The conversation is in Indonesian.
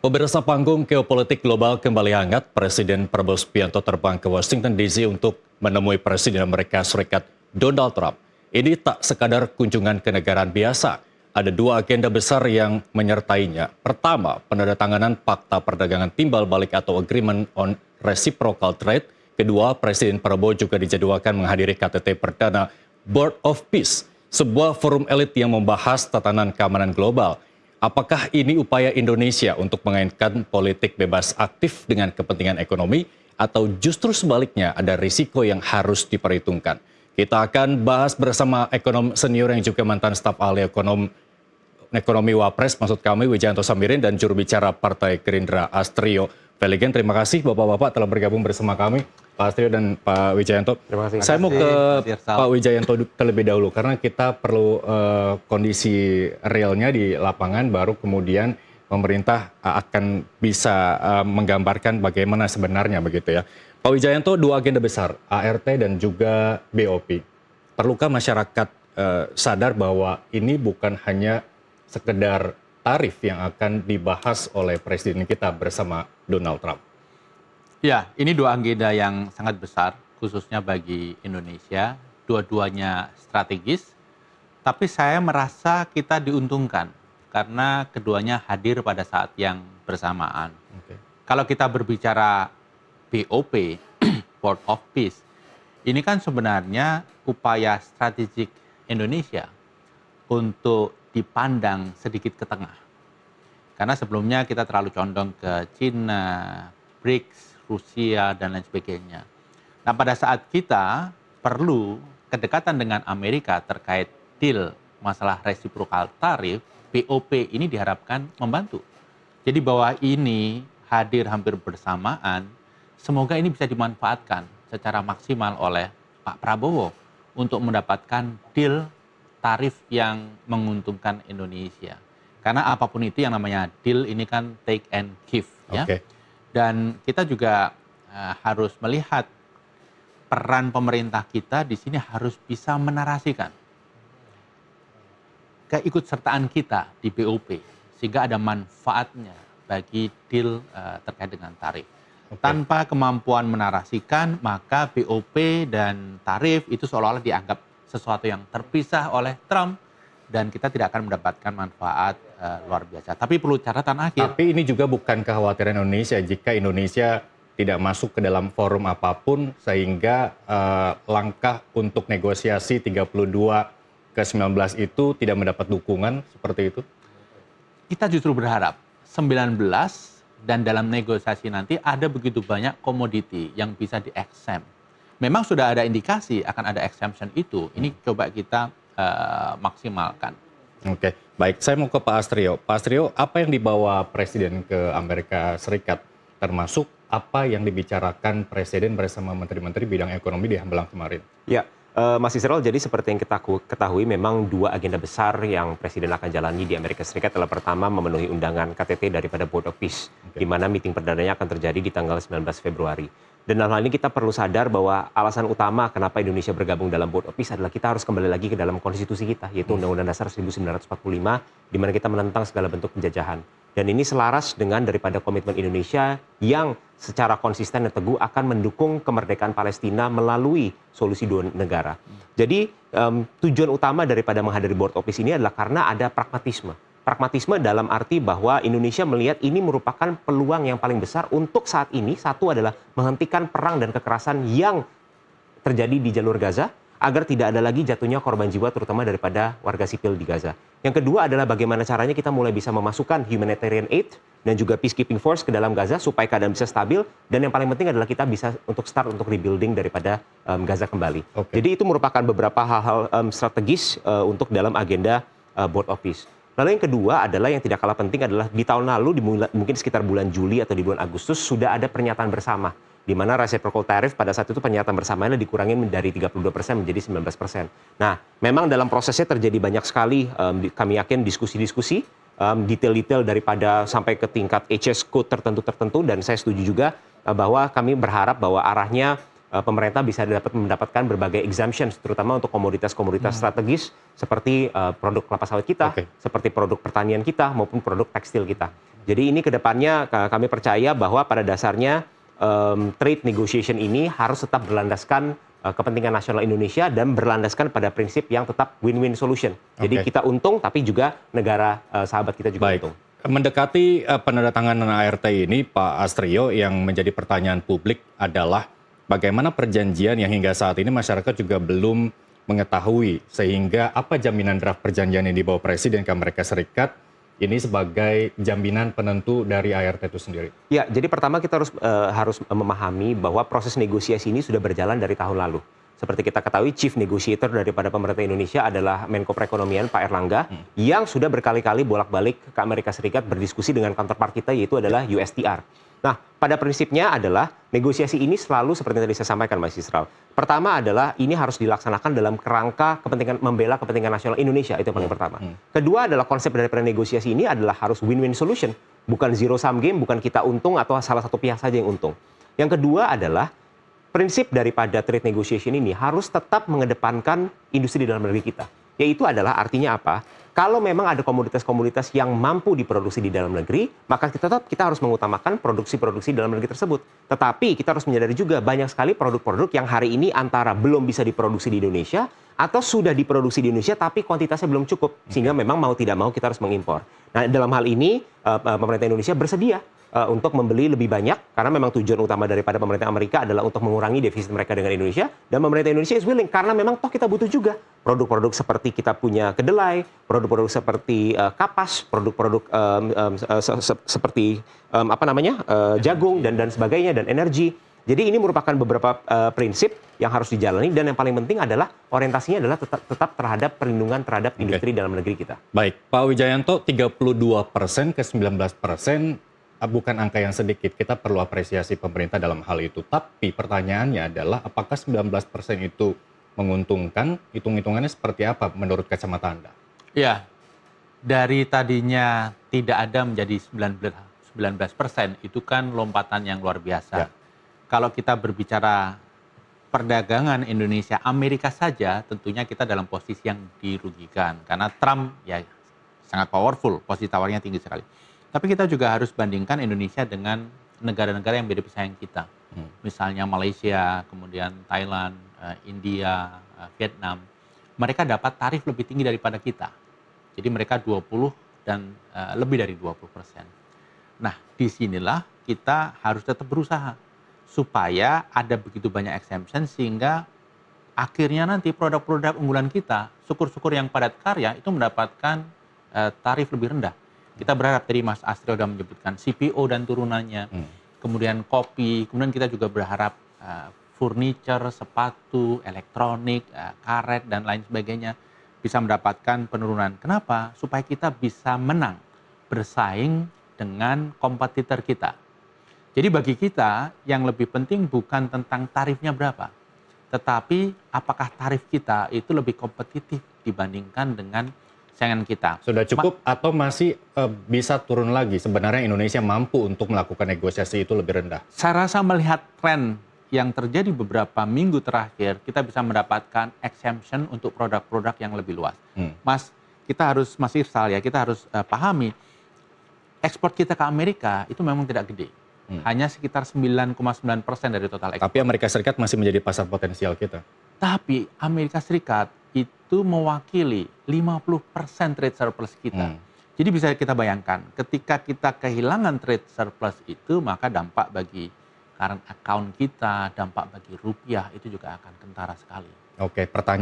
Pemirsa, panggung geopolitik global kembali hangat. Presiden Prabowo Subianto terbang ke Washington DC untuk menemui Presiden Amerika Serikat Donald Trump. Ini tak sekadar kunjungan kenegaraan biasa. Ada dua agenda besar yang menyertainya. Pertama, penandatanganan Fakta Perdagangan Timbal Balik atau Agreement on Reciprocal Trade. Kedua, Presiden Prabowo juga dijadwalkan menghadiri KTT Perdana Board of Peace, sebuah forum elit yang membahas tatanan keamanan global. Apakah ini upaya Indonesia untuk mengaitkan politik bebas aktif dengan kepentingan ekonomi, atau justru sebaliknya ada risiko yang harus diperhitungkan? Kita akan bahas bersama ekonom senior yang juga mantan staf ahli ekonomi Wapres, maksud kami Wijayanto Samirin, dan juru bicara Partai Gerindra Astrio Veligen. Terima kasih Bapak-Bapak telah bergabung bersama kami, Pak Astrio dan Pak Wijayanto. Terima kasih. Saya mau ke Pak Wijayanto terlebih dahulu, karena kita perlu kondisi realnya di lapangan, baru kemudian pemerintah akan bisa menggambarkan bagaimana sebenarnya begitu ya. Pak Wijayanto, dua agenda besar, ART dan juga BOP. Perlukah masyarakat sadar bahwa ini bukan hanya sekedar tarif yang akan dibahas oleh Presiden kita bersama Donald Trump? Ya, ini dua agenda yang sangat besar, khususnya bagi Indonesia. Dua-duanya strategis, tapi saya merasa kita diuntungkan karena keduanya hadir pada saat yang bersamaan. Kalau kita berbicara BOP, Board of Peace, ini kan sebenarnya upaya strategik Indonesia untuk dipandang sedikit ke tengah. Karena sebelumnya kita terlalu condong ke Cina, BRICS, Rusia, dan lain sebagainya. Nah, pada saat kita perlu kedekatan dengan Amerika terkait deal masalah reciprocal tarif, BOP ini diharapkan membantu. Jadi bahwa ini hadir hampir bersamaan, semoga ini bisa dimanfaatkan secara maksimal oleh Pak Prabowo untuk mendapatkan deal tarif yang menguntungkan Indonesia. Karena apapun itu yang namanya deal ini kan take and give, ya. Dan kita juga harus melihat peran pemerintah kita di sini harus bisa menarasikan keikutsertaan kita di BOP sehingga ada manfaatnya bagi deal terkait dengan tarif. Tanpa kemampuan menarasikan, maka BOP dan tarif itu seolah-olah dianggap sesuatu yang terpisah oleh Trump dan kita tidak akan mendapatkan manfaat luar biasa. Tapi perlu catatan akhir. Tapi ini juga bukan kekhawatiran Indonesia jika Indonesia tidak masuk ke dalam forum apapun sehingga langkah untuk negosiasi 32/19 itu tidak mendapat dukungan seperti itu? Kita justru berharap 19 dan dalam negosiasi nanti ada begitu banyak komoditi yang bisa di-exempt. Memang sudah ada indikasi akan ada exemption itu. Ini coba kita maksimalkan. Oke, baik. Saya mau ke Pak Astrio. Pak Astrio, apa yang dibawa Presiden ke Amerika Serikat? Termasuk apa yang dibicarakan Presiden bersama Menteri-Menteri bidang ekonomi di Hambalang kemarin? Ya, Mas Israel, jadi seperti yang kita ketahui memang dua agenda besar yang Presiden akan jalani di Amerika Serikat adalah pertama memenuhi undangan KTT daripada Board of Peace, di mana meeting perdananya akan terjadi di tanggal 19 Februari. Dan dalam hal ini kita perlu sadar bahwa alasan utama kenapa Indonesia bergabung dalam Board of Peace adalah kita harus kembali lagi ke dalam konstitusi kita, yaitu Undang-Undang Dasar 1945, di mana kita menentang segala bentuk penjajahan. Dan ini selaras dengan daripada komitmen Indonesia yang secara konsisten dan teguh akan mendukung kemerdekaan Palestina melalui solusi dua negara. Jadi tujuan utama daripada menghadiri Board of Peace ini adalah karena ada pragmatisme. Pragmatisme dalam arti bahwa Indonesia melihat ini merupakan peluang yang paling besar untuk saat ini. Satu adalah menghentikan perang dan kekerasan yang terjadi di jalur Gaza agar tidak ada lagi jatuhnya korban jiwa terutama daripada warga sipil di Gaza. Yang kedua adalah bagaimana caranya kita mulai bisa memasukkan humanitarian aid dan juga peacekeeping force ke dalam Gaza supaya keadaan bisa stabil, dan yang paling penting adalah kita bisa untuk start untuk rebuilding daripada Gaza kembali. Jadi itu merupakan beberapa hal-hal strategis untuk dalam agenda Board of Peace. Lalu yang kedua adalah yang tidak kalah penting adalah di tahun lalu, mungkin sekitar bulan Juli atau di bulan Agustus, sudah ada pernyataan bersama. Di mana reciprocal tariff pada saat itu pernyataan bersamanya dikurangin dari 32% menjadi 19%. Nah, memang dalam prosesnya terjadi banyak sekali, kami yakin diskusi-diskusi, detail-detail daripada sampai ke tingkat HS code tertentu, dan saya setuju juga bahwa kami berharap bahwa arahnya pemerintah bisa mendapatkan berbagai exemptions, terutama untuk komoditas-komoditas strategis seperti produk kelapa sawit kita, seperti produk pertanian kita, maupun produk tekstil kita. Jadi ini kedepannya kami percaya bahwa pada dasarnya trade negotiation ini harus tetap berlandaskan kepentingan nasional Indonesia dan berlandaskan pada prinsip yang tetap win-win solution. Jadi kita untung, tapi juga negara sahabat kita juga untung. Mendekati penandatanganan ART ini, Pak Astrio, yang menjadi pertanyaan publik adalah bagaimana perjanjian yang hingga saat ini masyarakat juga belum mengetahui, sehingga apa jaminan draft perjanjian yang dibawa Presiden ke Amerika Serikat ini sebagai jaminan penentu dari ART itu sendiri? Ya, jadi pertama kita harus memahami bahwa proses negosiasi ini sudah berjalan dari tahun lalu. Seperti kita ketahui, chief negotiator daripada pemerintah Indonesia adalah Menko Perekonomian Pak Erlangga, yang sudah berkali-kali bolak-balik ke Amerika Serikat berdiskusi dengan counterpart kita, yaitu adalah USTR. Nah, pada prinsipnya adalah negosiasi ini selalu seperti yang tadi saya sampaikan, Mas Yisrael. Pertama adalah ini harus dilaksanakan dalam kerangka membela kepentingan nasional Indonesia, itu yang paling pertama. Kedua adalah konsep daripada negosiasi ini adalah harus win-win solution, bukan zero sum game, bukan kita untung atau salah satu pihak saja yang untung. Yang kedua adalah prinsip daripada trade negotiation ini harus tetap mengedepankan industri di dalam negeri kita. Yaitu adalah artinya apa? Kalau memang ada komoditas-komoditas yang mampu diproduksi di dalam negeri, maka kita harus mengutamakan produksi-produksi dalam negeri tersebut. Tetapi kita harus menyadari juga banyak sekali produk-produk yang hari ini antara belum bisa diproduksi di Indonesia atau sudah diproduksi di Indonesia tapi kuantitasnya belum cukup. Sehingga memang mau tidak mau kita harus mengimpor. Nah, dalam hal ini pemerintah Indonesia bersedia untuk membeli lebih banyak, karena memang tujuan utama daripada pemerintah Amerika adalah untuk mengurangi defisit mereka dengan Indonesia, dan pemerintah Indonesia is willing, karena memang toh kita butuh juga produk-produk seperti kita punya kedelai, produk-produk seperti kapas, produk-produk seperti jagung dan sebagainya, dan energi. Jadi ini merupakan beberapa prinsip yang harus dijalani, dan yang paling penting adalah orientasinya adalah tetap terhadap perlindungan terhadap industri dalam negeri kita. Baik, Pak Wijayanto, 32% ke 19% bukan angka yang sedikit. Kita perlu apresiasi pemerintah dalam hal itu. Tapi pertanyaannya adalah apakah 19% itu menguntungkan? Hitung-hitungannya seperti apa menurut kacamata Anda? Ya, dari tadinya tidak ada menjadi 19%, itu kan lompatan yang luar biasa. Ya. Kalau kita berbicara perdagangan Indonesia Amerika saja, tentunya kita dalam posisi yang dirugikan. Karena Trump ya sangat powerful, posisi tawarnya tinggi sekali. Tapi kita juga harus bandingkan Indonesia dengan negara-negara yang beda pesaing kita. Misalnya Malaysia, kemudian Thailand, India, Vietnam. Mereka dapat tarif lebih tinggi daripada kita. Jadi mereka 20 dan lebih dari 20%. Nah, disinilah kita harus tetap berusaha supaya ada begitu banyak exemption sehingga akhirnya nanti produk-produk unggulan kita, syukur-syukur yang padat karya itu mendapatkan tarif lebih rendah. Kita berharap, tadi Mas Astrio sudah menyebutkan CPO dan turunannya, kemudian kopi, kemudian kita juga berharap furniture, sepatu, elektronik, karet, dan lain sebagainya bisa mendapatkan penurunan. Kenapa? Supaya kita bisa menang, bersaing dengan kompetitor kita. Jadi bagi kita, yang lebih penting bukan tentang tarifnya berapa, tetapi apakah tarif kita itu lebih kompetitif dibandingkan dengan saingan kita. Sudah cukup atau masih bisa turun lagi? Sebenarnya Indonesia mampu untuk melakukan negosiasi itu lebih rendah? Saya rasa melihat tren yang terjadi beberapa minggu terakhir, kita bisa mendapatkan exemption untuk produk-produk yang lebih luas. Mas Irsal ya, kita harus pahami, ekspor kita ke Amerika itu memang tidak gede. Hanya sekitar 9,9% dari total ekspor. Tapi Amerika Serikat masih menjadi pasar potensial kita. Tapi Amerika Serikat itu mewakili 50% trade surplus kita. Jadi bisa kita bayangkan, ketika kita kehilangan trade surplus itu, maka dampak bagi current account kita, dampak bagi rupiah itu juga akan kentara sekali. Oke, pertanyaan